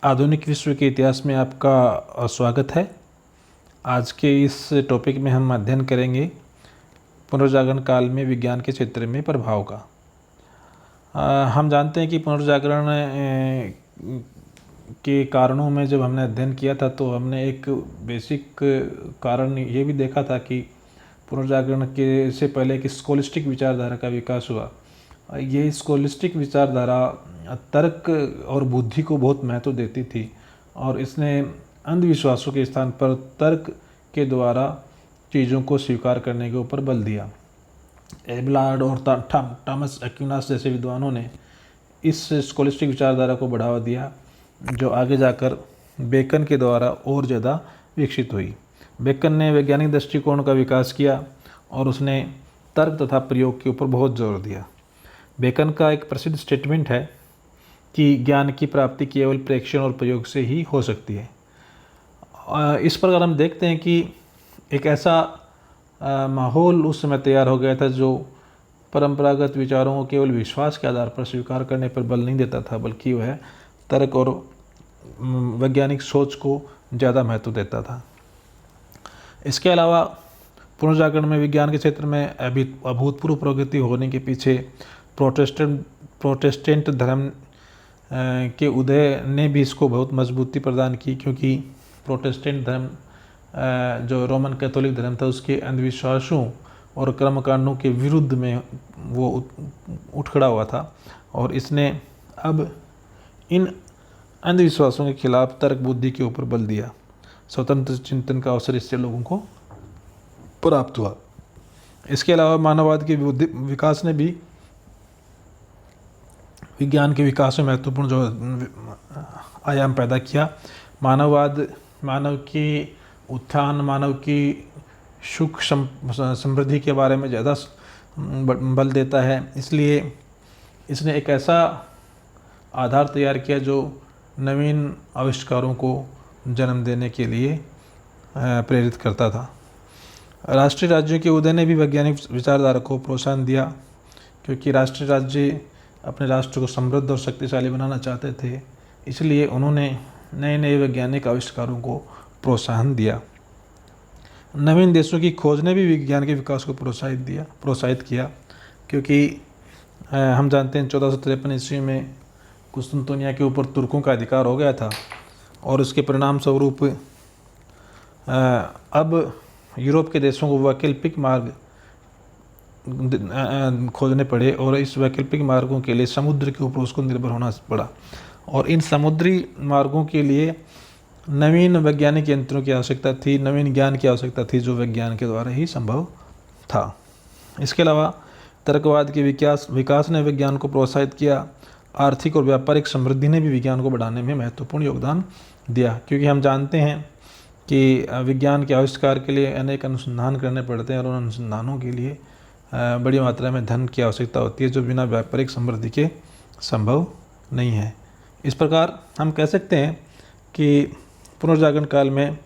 आधुनिक विश्व के इतिहास में आपका स्वागत है। आज के इस टॉपिक में हम अध्ययन करेंगे पुनर्जागरण काल में विज्ञान के क्षेत्र में प्रभाव का। हम जानते हैं कि पुनर्जागरण के कारणों में जब हमने अध्ययन किया था तो हमने एक बेसिक कारण ये भी देखा था कि पुनर्जागरण के से पहले एक स्कॉलिस्टिक विचारधारा का विकास हुआ। ये स्कॉलिस्टिक विचारधारा तर्क और बुद्धि को बहुत महत्व देती थी और इसने अंधविश्वासों के स्थान पर तर्क के द्वारा चीज़ों को स्वीकार करने के ऊपर बल दिया। एबलार्ड और थॉमस एक्विनास जैसे विद्वानों ने इस स्कॉलिस्टिक विचारधारा को बढ़ावा दिया, जो आगे जाकर बेकन के द्वारा और ज़्यादा विकसित हुई। बेकन ने वैज्ञानिक दृष्टिकोण का विकास किया और उसने तर्क तथा प्रयोग के ऊपर बहुत जोर दिया। बेकन का एक प्रसिद्ध स्टेटमेंट है कि ज्ञान की प्राप्ति केवल प्रेक्षण और प्रयोग से ही हो सकती है। इस प्रकार हम देखते हैं कि एक ऐसा माहौल उस समय तैयार हो गया था जो परंपरागत विचारों को केवल विश्वास के आधार पर स्वीकार करने पर बल नहीं देता था, बल्कि वह तर्क और वैज्ञानिक सोच को ज़्यादा महत्व देता था। इसके अलावा पुनर्जागरण में विज्ञान के क्षेत्र में अभूतपूर्व प्रगति होने के पीछे प्रोटेस्टेंट धर्म के उदय ने भी इसको बहुत मजबूती प्रदान की, क्योंकि प्रोटेस्टेंट धर्म जो रोमन कैथोलिक धर्म था उसके अंधविश्वासों और कर्मकांडों के विरुद्ध में वो उठ खड़ा हुआ था और इसने अब इन अंधविश्वासों के खिलाफ तर्क बुद्धि के ऊपर बल दिया। स्वतंत्र चिंतन का अवसर इससे लोगों को प्राप्त हुआ। इसके अलावा मानववाद के विकास ने भी विज्ञान के विकास में महत्वपूर्ण जो आयाम पैदा किया। मानववाद मानव की उत्थान, मानव की सुख समृद्धि के बारे में ज़्यादा बल देता है, इसलिए इसने एक ऐसा आधार तैयार किया जो नवीन आविष्कारों को जन्म देने के लिए प्रेरित करता था। राष्ट्रीय राज्यों के उदय ने भी वैज्ञानिक विचारधारा को प्रोत्साहन दिया, क्योंकि राष्ट्रीय राज्य अपने राष्ट्र को समृद्ध और शक्तिशाली बनाना चाहते थे, इसलिए उन्होंने नए नए वैज्ञानिक आविष्कारों को प्रोत्साहन दिया। नवीन देशों की खोज ने भी विज्ञान के विकास को प्रोत्साहित किया, क्योंकि हम जानते हैं 1453 ईस्वी में कुस्तुनतुनिया के ऊपर तुर्कों का अधिकार हो गया था और उसके परिणाम स्वरूप अब यूरोप के देशों को वैकल्पिक मार्ग खोजने पड़े और इस वैकल्पिक मार्गों के लिए समुद्र के ऊपर उसको निर्भर होना पड़ा और इन समुद्री मार्गों के लिए नवीन वैज्ञानिक यंत्रों की आवश्यकता थी, नवीन ज्ञान की आवश्यकता थी, जो विज्ञान के द्वारा ही संभव था। इसके अलावा तर्कवाद के विकास ने विज्ञान को प्रोत्साहित किया। आर्थिक और व्यापारिक समृद्धि ने भी विज्ञान को बढ़ाने में महत्वपूर्ण योगदान दिया, क्योंकि हम जानते हैं कि विज्ञान के आविष्कार के लिए अनेक अनुसंधान करने पड़ते हैं और उन अनुसंधानों के लिए बड़ी मात्रा में धन की आवश्यकता होती है, जो बिना व्यापारिक समृद्धि के संभव नहीं है। इस प्रकार हम कह सकते हैं कि पुनर्जागरण काल में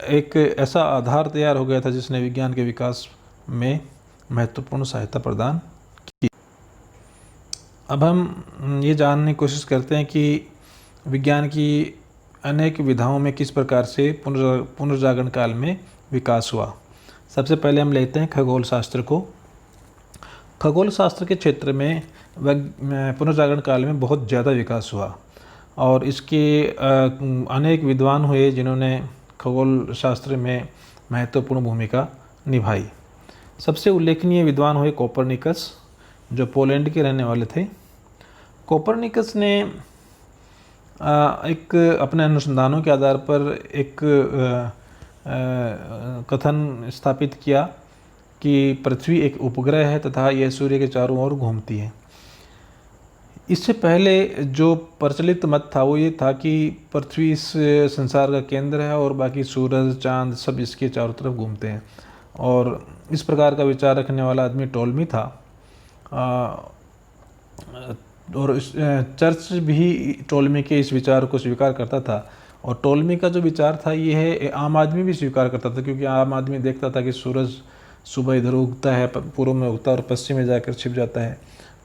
एक ऐसा आधार तैयार हो गया था जिसने विज्ञान के विकास में महत्वपूर्ण सहायता प्रदान की। अब हम ये जानने की कोशिश करते हैं कि विज्ञान की अनेक विधाओं में किस प्रकार से पुनर्जागरण काल में विकास हुआ। सबसे पहले हम लेते हैं खगोल शास्त्र को। खगोल शास्त्र के क्षेत्र में पुनर्जागरण काल में बहुत ज़्यादा विकास हुआ और इसके अनेक विद्वान हुए जिन्होंने खगोल शास्त्र में महत्वपूर्ण भूमिका निभाई। सबसे उल्लेखनीय विद्वान हुए कोपरनिकस, जो पोलैंड के रहने वाले थे। कोपरनिकस ने एक अपने अनुसंधानों के आधार पर एक कथन स्थापित किया कि पृथ्वी एक उपग्रह है तथा यह सूर्य के चारों ओर घूमती है। इससे पहले जो प्रचलित मत था वो ये था कि पृथ्वी इस संसार का केंद्र है और बाकी सूरज चांद सब इसके चारों तरफ घूमते हैं, और इस प्रकार का विचार रखने वाला आदमी टॉलमी था। और चर्च भी टॉलमी के इस विचार को स्वीकार करता था और टॉलमी का जो विचार था ये है आम आदमी भी स्वीकार करता था, क्योंकि आम आदमी देखता था कि सूरज सुबह इधर उगता है, पूर्व में उगता है और पश्चिम में जाकर छिप जाता है,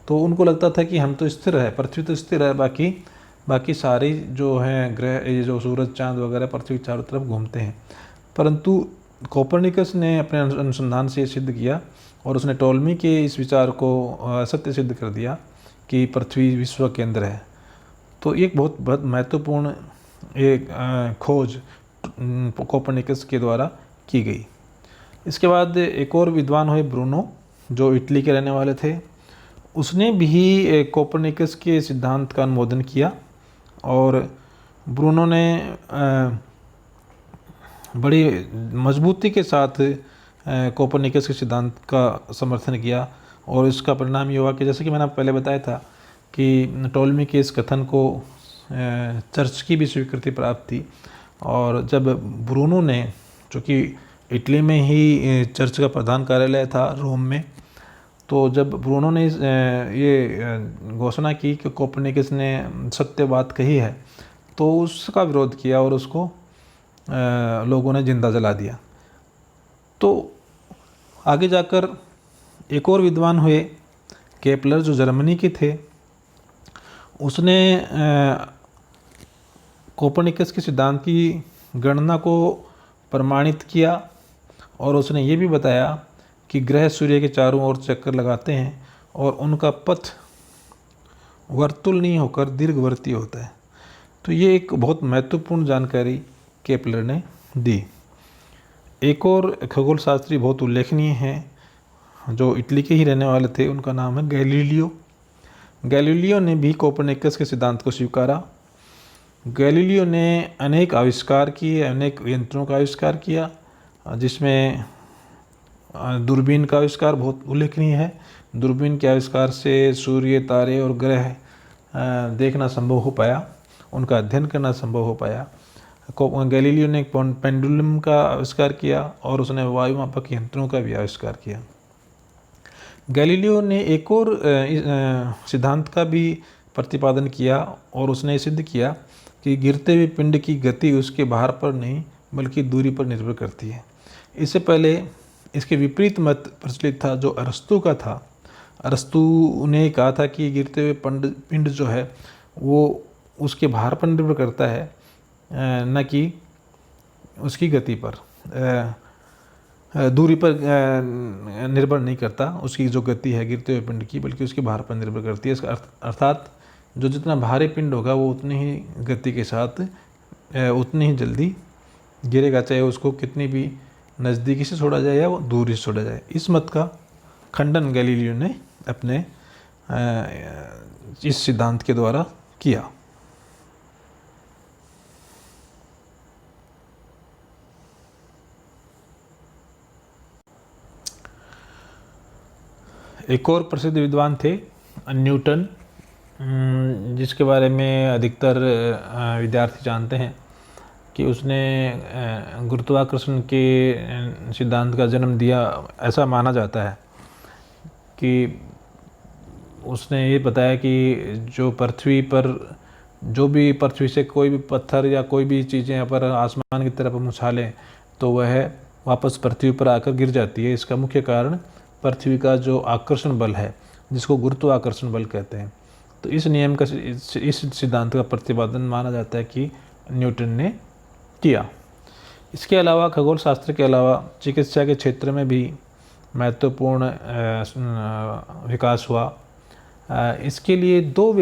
तो उनको लगता था कि हम तो स्थिर है, पृथ्वी तो स्थिर है, बाकी बाकी सारे जो हैं ग्रह, ये जो सूरज चांद वगैरह पृथ्वी के चारों तरफ घूमते हैं। परंतु कोपरनिकस ने अपने अनुसंधान से ये सिद्ध किया और उसने टोलमी के इस विचार को असत्य सिद्ध कर दिया कि पृथ्वी विश्व केंद्र है। तो एक बहुत बहुत महत्वपूर्ण एक खोज कोपरनिकस के द्वारा की गई। इसके बाद एक और विद्वान हुए ब्रूनो, जो इटली के रहने वाले थे। उसने भी कोपरनिकस के सिद्धांत का अनुमोदन किया और ब्रूनो ने बड़ी मजबूती के साथ कोपरनिकस के सिद्धांत का समर्थन किया और इसका परिणाम ये हुआ कि जैसे कि मैंने पहले बताया था कि टोलमी के इस कथन को चर्च की भी स्वीकृति प्राप्त थी। और जब ब्रूनो ने, जो कि इटली में ही चर्च का प्रधान कार्यालय था रोम में, तो जब ब्रूनो ने ये घोषणा की कि कोपरनिकस ने सत्य बात कही है, तो उसका विरोध किया और उसको लोगों ने जिंदा जला दिया। तो आगे जाकर एक और विद्वान हुए केपलर, जो जर्मनी के थे। उसने कोपरनिकस के सिद्धांत की गणना को प्रमाणित किया और उसने ये भी बताया कि ग्रह सूर्य के चारों ओर चक्कर लगाते हैं और उनका पथ वर्तुल नहीं होकर दीर्घवर्ती होता है। तो ये एक बहुत महत्वपूर्ण जानकारी केपलर ने दी। एक और खगोल शास्त्री बहुत उल्लेखनीय हैं, जो इटली के ही रहने वाले थे। उनका नाम है गैलीलियो। गैलीलियो ने भी कोपरनिकस के सिद्धांत को स्वीकारा। गैलीलियो ने अनेक आविष्कार किए, अनेक यंत्रों का आविष्कार किया, जिसमें दूरबीन का आविष्कार बहुत उल्लेखनीय है। दूरबीन के आविष्कार से सूर्य, तारे और ग्रह देखना संभव हो पाया, उनका अध्ययन करना संभव हो पाया। गैलीलियो ने पेंडुलम का आविष्कार किया और उसने वायुमापक यंत्रों का भी आविष्कार किया। गैलीलियो ने एक और सिद्धांत का भी प्रतिपादन किया और उसने सिद्ध किया कि गिरते हुए पिंड की गति उसके भार पर नहीं बल्कि दूरी पर निर्भर करती है। इससे पहले इसके विपरीत मत प्रचलित था, जो अरस्तु का था। अरस्तु ने कहा था कि गिरते हुए पिंड जो है वो उसके भार पर निर्भर करता है, न कि उसकी गति पर, दूरी पर निर्भर नहीं करता। उसकी जो गति है गिरते हुए पिंड की, बल्कि उसके भार पर निर्भर करती है। इसका अर्थात जो जितना भारी पिंड होगा वो उतनी ही गति के साथ उतनी ही जल्दी गिरेगा, चाहे उसको कितनी भी नज़दीकी से छोड़ा जाए या वो दूरी से छोड़ा जाए। इस मत का खंडन गैलीलियो ने अपने इस सिद्धांत के द्वारा किया। एक और प्रसिद्ध विद्वान थे न्यूटन, जिसके बारे में अधिकतर विद्यार्थी जानते हैं कि उसने गुरुत्वाकर्षण के सिद्धांत का जन्म दिया। ऐसा माना जाता है कि उसने ये बताया कि जो पृथ्वी पर, जो भी पृथ्वी से कोई भी पत्थर या कोई भी चीज़ें यहाँ पर आसमान की तरफ हम उछालें तो वह वापस पृथ्वी पर आकर गिर जाती है। इसका मुख्य कारण पृथ्वी का जो आकर्षण बल है, जिसको गुरुत्वाकर्षण बल कहते हैं। तो इस नियम का, इस सिद्धांत का प्रतिपादन माना जाता है कि न्यूटन ने किया। इसके अलावा खगोल शास्त्र के अलावा चिकित्सा के क्षेत्र में भी महत्वपूर्ण विकास हुआ। इसके लिए दो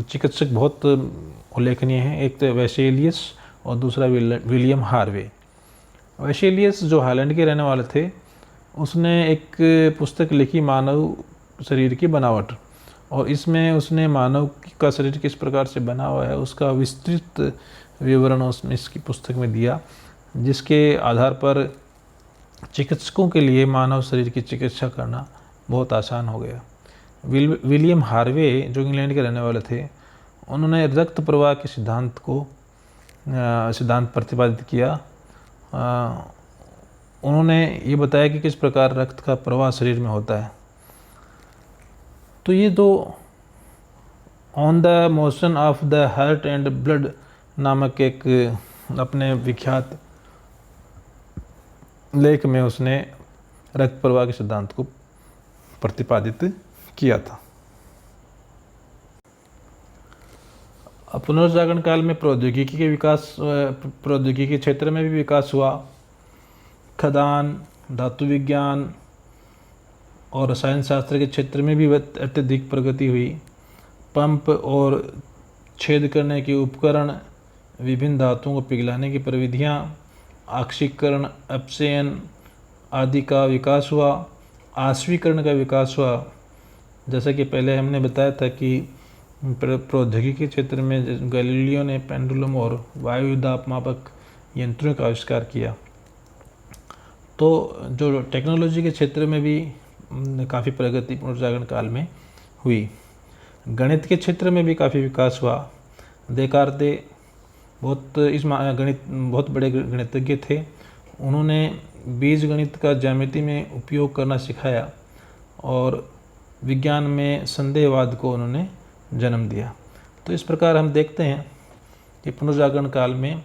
चिकित्सक बहुत उल्लेखनीय हैं, एक तो वेसेलियस और दूसरा विलियम हार्वे। वेसेलियस जो हालैंड के रहने वाले थे, उसने एक पुस्तक लिखी मानव शरीर की बनावट, और इसमें उसने मानव का शरीर किस प्रकार से बना हुआ है उसका विस्तृत विवरण उसने इसकी पुस्तक में दिया, जिसके आधार पर चिकित्सकों के लिए मानव शरीर की चिकित्सा करना बहुत आसान हो गया। विलियम हार्वे जो इंग्लैंड के रहने वाले थे, उन्होंने रक्त प्रवाह के सिद्धांत प्रतिपादित किया। उन्होंने ये बताया कि किस प्रकार रक्त का प्रवाह शरीर में होता है। तो ये दो on the motion of the heart and blood नामक एक अपने विख्यात लेख में उसने रक्त प्रवाह के सिद्धांत को प्रतिपादित किया था। पुनर्जागरण काल में प्रौद्योगिकी के विकास, प्रौद्योगिकी के क्षेत्र में भी विकास हुआ। खदान, धातु विज्ञान और रसायन शास्त्र के क्षेत्र में भी अत्यधिक प्रगति हुई। पंप और छेद करने के उपकरण, विभिन्न धातुओं को पिघलाने की प्रविधियाँ, ऑक्सीकरण, अपचयन आदि का विकास हुआ। आश्वीकरण का विकास हुआ। जैसा कि पहले हमने बताया था कि प्रौद्योगिकी के क्षेत्र में गैलीलियो ने पेंडुलम और वायु दाब मापक यंत्रों का आविष्कार किया। तो जो टेक्नोलॉजी के क्षेत्र में भी काफ़ी प्रगति पुनर्जागरण काल में हुई। गणित के क्षेत्र में भी काफ़ी विकास हुआ। देकार्ते बहुत बड़े गणितज्ञ थे। उन्होंने बीज गणित का ज्यामिति में उपयोग करना सिखाया और विज्ञान में संदेहवाद को उन्होंने जन्म दिया। तो इस प्रकार हम देखते हैं कि पुनर्जागरण काल में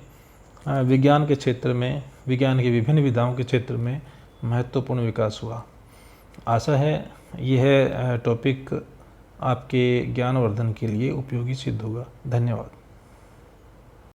विज्ञान के क्षेत्र में, विज्ञान की विभिन्न विधाओं के क्षेत्र में महत्वपूर्ण विकास हुआ। आशा है यह टॉपिक आपके ज्ञानवर्धन के लिए उपयोगी सिद्ध होगा। धन्यवाद।